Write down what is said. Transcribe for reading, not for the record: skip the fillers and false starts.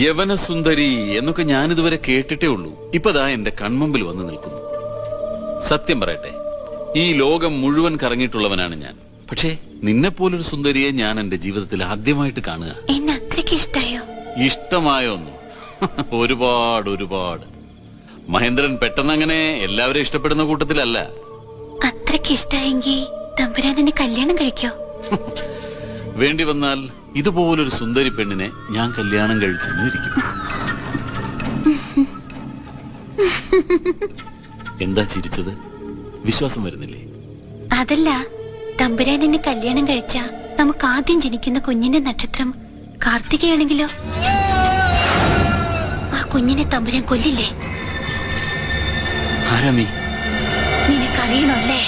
യവനസുന്ദരി എന്നൊക്കെ ഞാനിതുവരെ കേട്ടിട്ടേ ഉള്ളൂ. ഇപ്പതാ എന്റെ കൺമുമ്പിൽ വന്ന് നിൽക്കുന്നു. സത്യം പറയട്ടെ, ഈ ലോകം മുഴുവൻ കറങ്ങിയിട്ടുള്ളവനാണ് ഞാൻ. പക്ഷേ നിന്നെപ്പോലൊരു സുന്ദരിയെ ഞാൻ എന്റെ ജീവിതത്തിൽ ആദ്യമായിട്ട് കാണുക. എന്നെ അത്രയ്ക്ക് ഇഷ്ടായോ? ഇഷ്ടമായൊന്നു ഒരുപാട് ഒരുപാട്. മഹേന്ദ്രൻ പെട്ടെന്ന് അങ്ങനെ എല്ലാവരും ഇഷ്ടപ്പെടുന്ന കൂട്ടത്തിലല്ല. അത്രയ്ക്ക് ഇഷ്ടായെങ്കിൽ തമ്പുരാൻ എന്നെ കല്യാണം കഴിക്കോ? വേണ്ടി വന്നാൽ ഇതുപോലൊരു സുന്ദരി പെണ്ണിനെ ഞാൻ കല്യാണം കഴിച്ചെന്നും ഇരിക്കും. എന്താ ചിരിച്ചത്? വിശ്വാസം വരുന്നില്ലേ? അതല്ല, തമ്പുരാൻ എന്നെ കല്യാണം കഴിച്ച നമുക്ക് ആദ്യം ജനിക്കുന്ന കുഞ്ഞിന്റെ നക്ഷത്രം കാർത്തികയാണെങ്കിലോ? ആ കുഞ്ഞിനെ തമ്പുരാൻ കൊല്ലില്ലേ? ആരാ നീ? നിനക്കറിയണോ അല്ലേ?